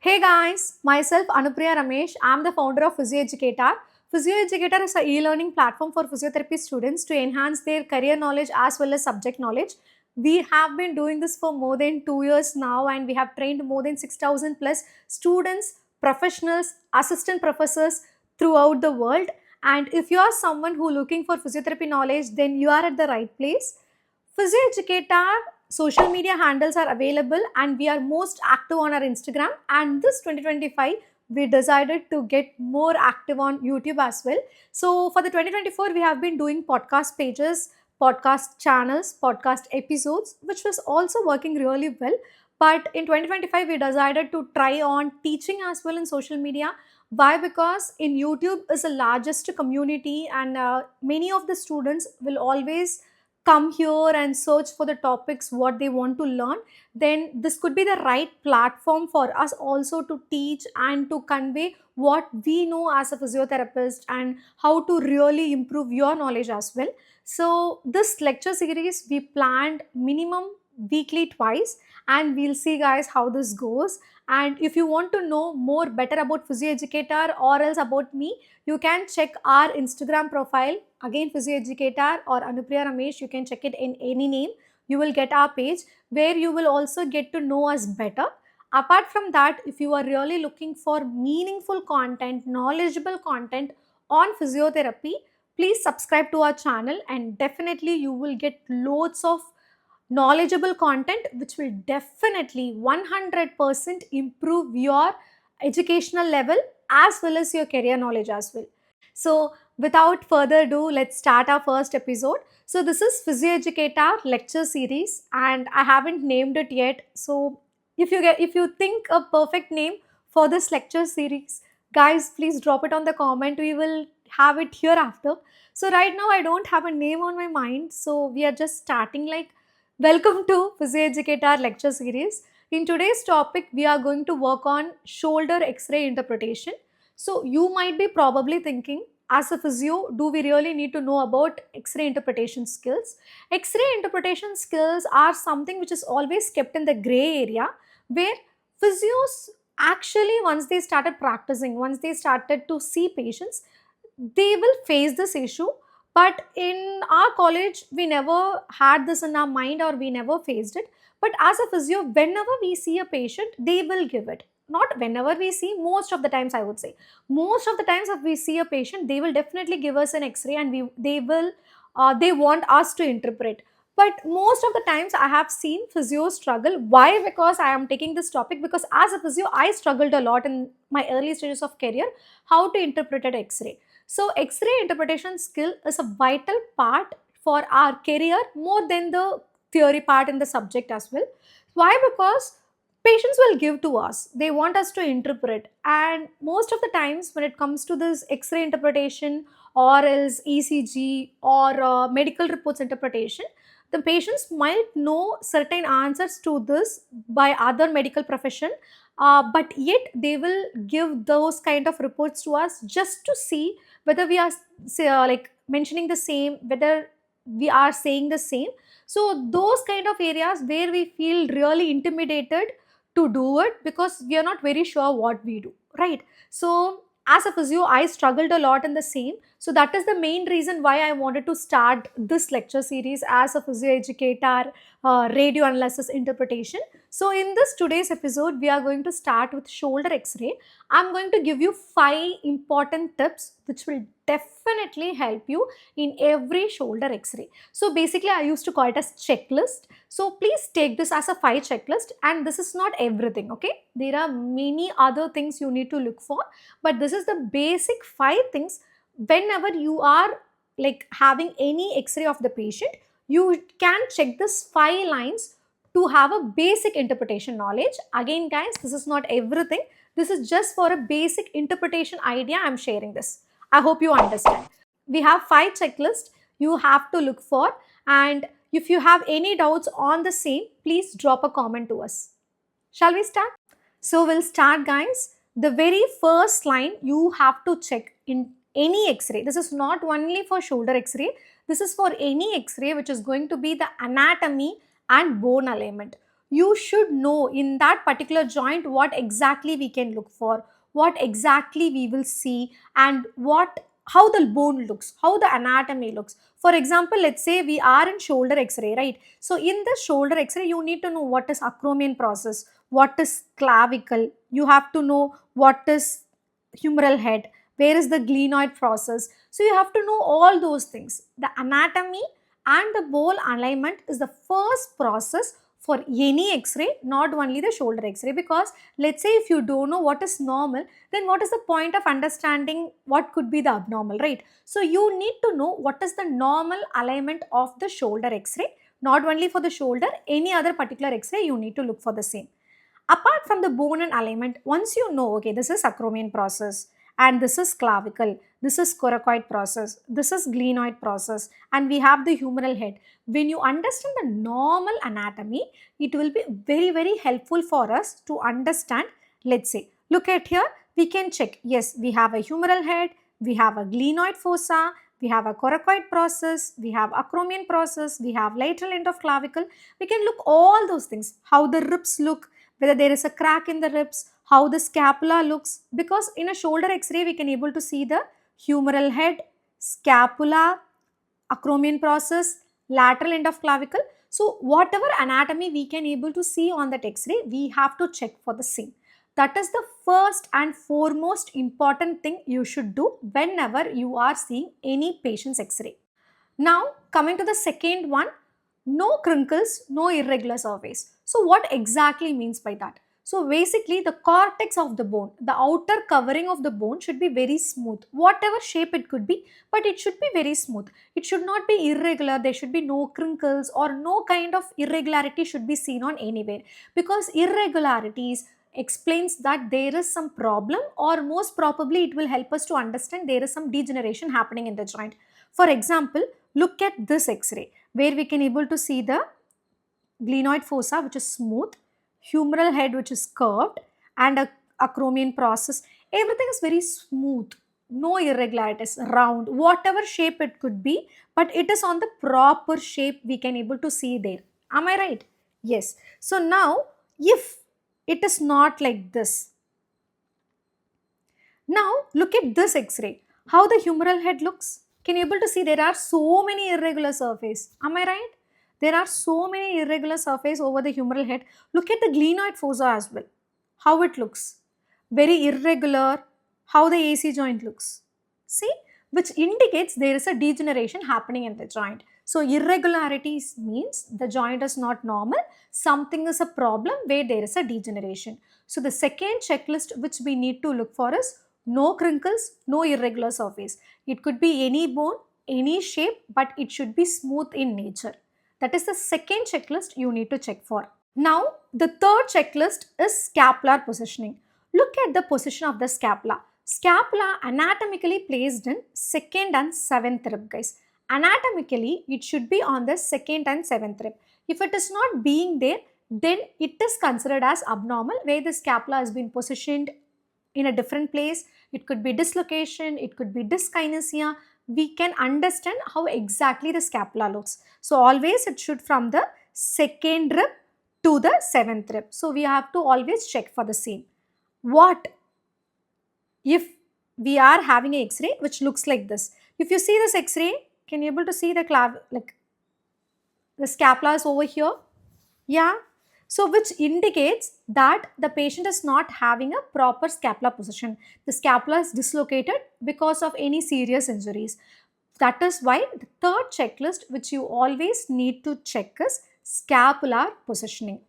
Hey guys, myself Anupriya Ramesh. I'm the founder of PhysioEducator. PhysioEducator is a e-learning platform for physiotherapy students to enhance their career knowledge as well as subject knowledge. We have been doing this for more than 2 years now, and we have trained more than 6,000 plus students, professionals, assistant professors throughout the world. And if you are someone who looking for physiotherapy knowledge, then you are at the right place. PhysioEducator social media handles are available, and we are most active on our Instagram, and this 2025 we decided to get more active on YouTube as well. So for the 2024 we have been doing podcast pages, podcast channels, podcast episodes, which was also working really well. But in 2025 we decided to try on teaching as well in social media. Why? Because in YouTube is the largest community, and many of the students will always come here and search for the topics what they want to learn. Then this could be the right platform for us also to teach and to convey what we know as a physiotherapist and how to really improve your knowledge as well. So this lecture series we planned minimum weekly twice, and we'll see guys how this goes. And if you want to know more better about PhysioEducator or else about me, you can check our Instagram profile. Again, PhysioEducator or Anupriya Ramesh, you can check it in any name. You will get our page where you will also get to know us better. Apart from that, if you are really looking for meaningful content, knowledgeable content on physiotherapy, please subscribe to our channel, and definitely you will get loads of knowledgeable content which will definitely 100% improve your educational level as well as your career knowledge as well. So without further ado, let's start our first episode. So this is PhysioEducator lecture series, and I haven't named it yet. So if you think a perfect name for this lecture series, guys, please drop it on the comment. We will have it hereafter. So right now I don't have a name on my mind, so we are just starting like welcome to PhysioEducator lecture series. In today's topic, we are going to work on shoulder X-ray interpretation. So you might be probably thinking, as a physio, do we really need to know about X-ray interpretation skills? X-ray interpretation skills are something which is always kept in the gray area, where physios actually, once they started practicing, once they started to see patients, they will face this issue. But in our college we never had this in our mind, or we never faced it. But as a physio, whenever we see a patient, they will give it. Not whenever we see, most of the times, I would say most of the times if we see a patient, they will definitely give us an X-ray, and they want us to interpret. But most of the times I have seen physio struggle. Why? Because I am taking this topic because as a physio I struggled a lot in my early stages of career how to interpret an X-ray. So X-ray interpretation skill is a vital part for our career more than the theory part in the subject as well. Why? Because patients will give to us. They want us to interpret. And most of the times when it comes to this X-ray interpretation or else ECG or medical reports interpretation, the patients might know certain answers to this by other medical profession, but yet they will give those kind of reports to us just to see whether we are like mentioning the same, whether we are saying the same. So those kind of areas where we feel really intimidated to do it because we are not very sure what we do, right? So as a physio I struggled a lot in the same. So that is the main reason why I wanted to start this lecture series as a physio educator, radio analysis interpretation. So in this today's episode, we are going to start with shoulder X-ray. I'm going to give you 5 important tips which will definitely help you in every shoulder X-ray. So basically, I used to call it as checklist. So please take this as a 5 checklist, and this is not everything, okay? There are many other things you need to look for, but this is the basic 5 things. Whenever you are like having any X-ray of the patient, you can check this 5 lines to have a basic interpretation knowledge. Again guys, this is not everything. This is just for a basic interpretation idea I'm sharing this. I hope you understand. We have 5 checklists you have to look for, and if you have any doubts on the same, please drop a comment to us. Shall we start? So we'll start guys. The very first line you have to check in any X-ray. This is not only for shoulder X-ray. This is for any X-ray which is going to be the anatomy and bone alignment. you should know in that particular joint what exactly we can look for, what exactly we will see, and how the bone looks, how the anatomy looks. For example, let's say we are in shoulder x-ray, right? So in the shoulder x-ray, you need to know what is acromion process, what is clavicle, you have to know what is humeral head, where is the glenoid process. So you have to know all those things. The anatomy and the bone alignment is the first process for any x-ray, not only the shoulder x-ray, because let's say if you don't know what is normal, then what is the point of understanding what could be the abnormal, right? So you need to know what is the normal alignment of the shoulder x-ray, not only for the shoulder, any other particular x-ray you need to look for the same. Apart from the bone and alignment, once you know, okay, this is acromion process, and this is clavicle, this is coracoid process, this is glenoid process, and we have the humeral head. When you understand the normal anatomy, it will be very, very helpful for us to understand. Let's say, look at here, we can check, yes, we have a humeral head, we have a glenoid fossa, we have a coracoid process, we have acromion process, we have lateral end of clavicle. We can look all those things, how the ribs look, whether there is a crack in the ribs, how the scapula looks, because in a shoulder x-ray we can able to see the humeral head, scapula, acromion process, lateral end of clavicle. So whatever anatomy we can able to see on that x-ray, we have to check for the same. That is the first and foremost important thing you should do whenever you are seeing any patient's x-ray. Now coming to the second one, no crinkles, no irregular surface. So what exactly means by that? So basically the cortex of the bone, the outer covering of the bone should be very smooth, whatever shape it could be, but it should be very smooth. It should not be irregular, there should be no crinkles or no kind of irregularity should be seen on anywhere, because irregularities explains that there is some problem, or most probably it will help us to understand there is some degeneration happening in the joint. For example, look at this x-ray where we can able to see the glenoid fossa which is smooth, humeral head which is curved, and a acromion process. Everything is very smooth, no irregularities, round, whatever shape it could be, but it is on the proper shape we can able to see there. Am I right? Yes. So now if it is not like this, now look at this x-ray, how the humeral head looks. Can you able to see there are so many irregular surface? Am I right? There are so many irregular surface over the humeral head. Look at the glenoid fossa as well. How it looks. Very irregular. How the AC joint looks. See? Which indicates there is a degeneration happening in the joint. So irregularities means the joint is not normal. Something is a problem where there is a degeneration. So the second checklist which we need to look for is no crinkles, no irregular surface. It could be any bone, any shape, but it should be smooth in nature. That is the second checklist you need to check for. Now, the third checklist is scapular positioning. Look at the position of the scapula. Scapula anatomically placed in second and seventh rib, guys. Anatomically, it should be on the second and seventh rib. If it is not being there, then it is considered as abnormal, where the scapula has been positioned in a different place. It could be dislocation, it could be dyskinesia. We can understand how exactly the scapula looks. So always it should from the second rib to the seventh rib. So we have to always check for the same. What if we are having an x-ray which looks like this? If you see this x-ray, can you able to see the the scapula is over here? Yeah. So which indicates that the patient is not having a proper scapular position. The scapula is dislocated because of any serious injuries. That is why the third checklist which you always need to check is scapular positioning.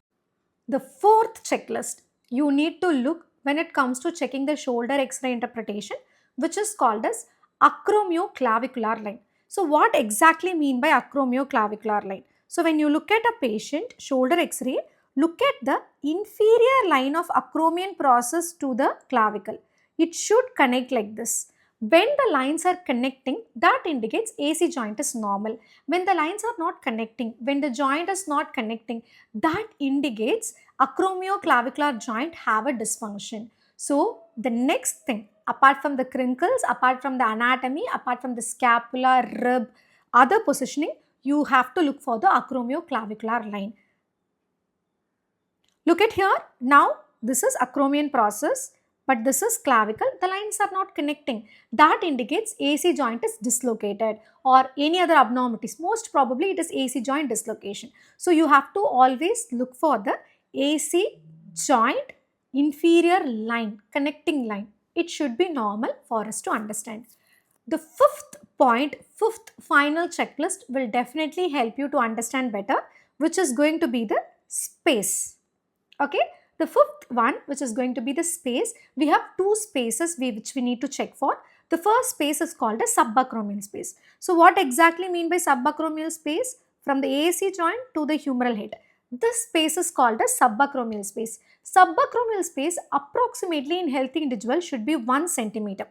The fourth checklist you need to look when it comes to checking the shoulder x-ray interpretation, which is called as acromioclavicular line. So what exactly mean by acromioclavicular line? So when you look at a patient shoulder x-ray, look at the inferior line of acromion process to the clavicle. It should connect like this. When the lines are connecting, that indicates AC joint is normal. When the lines are not connecting, when the joint is not connecting, that indicates acromioclavicular joint have a dysfunction. So the next thing, apart from the crinkles, apart from the anatomy, apart from the scapula, rib, other positioning, you have to look for the acromioclavicular line. Look at here. Now this is acromion process, but this is clavicle. The lines are not connecting. That indicates AC joint is dislocated or any other abnormalities. Most probably it is AC joint dislocation. So you have to always look for the AC joint inferior line, connecting line. It should be normal for us to understand. The fifth point, fifth final checklist will definitely help you to understand better, which is going to be the space. Okay, the fifth one, which is going to be the space, we have two spaces which we need to check for. The first space is called a subacromial space. So what exactly mean by subacromial space? From the AC joint to the humeral head. This space is called a subacromial space. Subacromial space approximately in healthy individual should be 1 centimeter.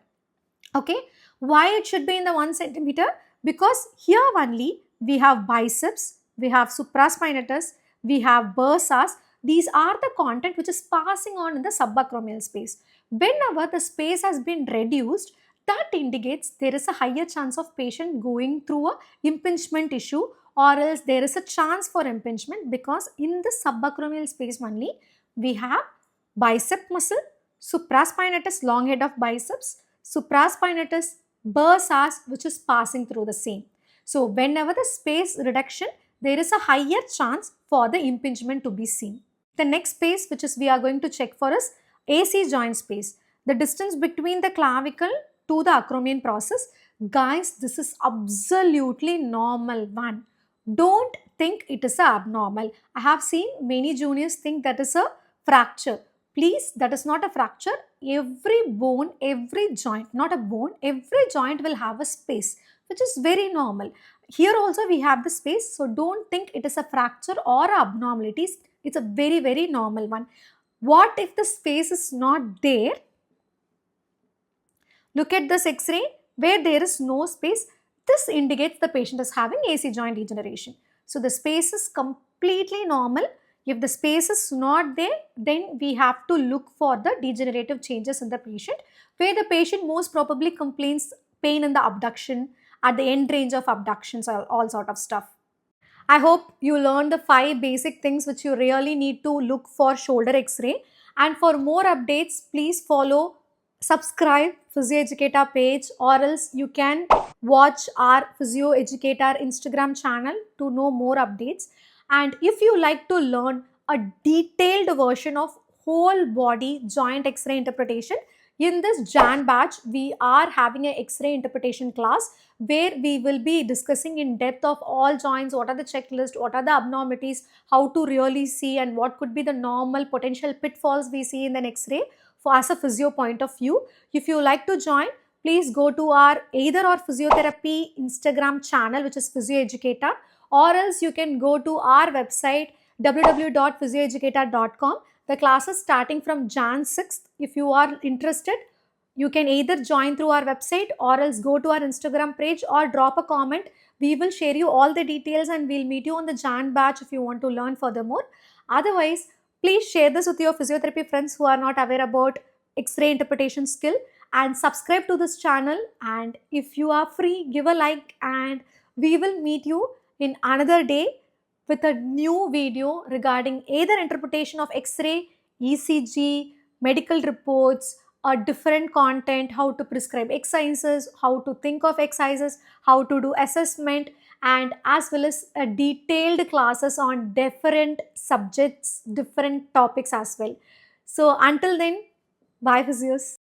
Okay, why it should be in the 1 centimeter? Because here only we have biceps, we have supraspinatus, we have bursas. These are the content which is passing on in the subacromial space. Whenever the space has been reduced, that indicates there is a higher chance of patient going through a impingement issue, or else there is a chance for impingement, because in the subacromial space only we have bicep muscle, supraspinatus, long head of biceps, supraspinatus, bursas, which is passing through the same. So whenever the space reduction, there is a higher chance for the impingement to be seen. The next space which is we are going to check for is AC joint space. The distance between the clavicle to the acromion process. Guys, this is absolutely normal one. Don't think it is a abnormal. I have seen many juniors think that is a fracture. Please, that is not a fracture. Every bone, every joint, not a bone, every joint will have a space, which is very normal. Here also we have the space, so don't think it is a fracture or abnormalities. It's a very, very normal one. What if the space is not there? Look at this X-ray where there is no space. This indicates the patient is having AC joint degeneration. So the space is completely normal. If the space is not there, then we have to look for the degenerative changes in the patient, where the patient most probably complains pain in the abduction, at the end range of abductions, all sort of stuff. I hope you learned the 5 basic things which you really need to look for shoulder X-ray. And for more updates, please follow, subscribe Physio Educator page, or else you can watch our Physio Educator Instagram channel to know more updates. And if you like to learn a detailed version of whole body joint X-ray interpretation, in this Jan batch, we are having an X-ray interpretation class where we will be discussing in depth of all joints, what are the checklist, what are the abnormalities, how to really see, and what could be the normal potential pitfalls we see in the X-ray for as a physio point of view. If you like to join, please go to our either our physiotherapy Instagram channel, which is Physio Educator, or else you can go to our website www.physioeducator.com. The class is starting from Jan 6th. If you are interested, you can either join through our website or else go to our Instagram page or drop a comment. We will share you all the details and we'll meet you on the Jan batch if you want to learn furthermore. Otherwise, please share this with your physiotherapy friends who are not aware about X-ray interpretation skill, and subscribe to this channel. And if you are free, give a like, and we will meet you in another day with a new video regarding either interpretation of X-ray, ECG, medical reports, or different content, how to prescribe exercises, how to think of exercises, how to do assessment, and as well as detailed classes on different subjects, different topics as well. So until then, bye physios.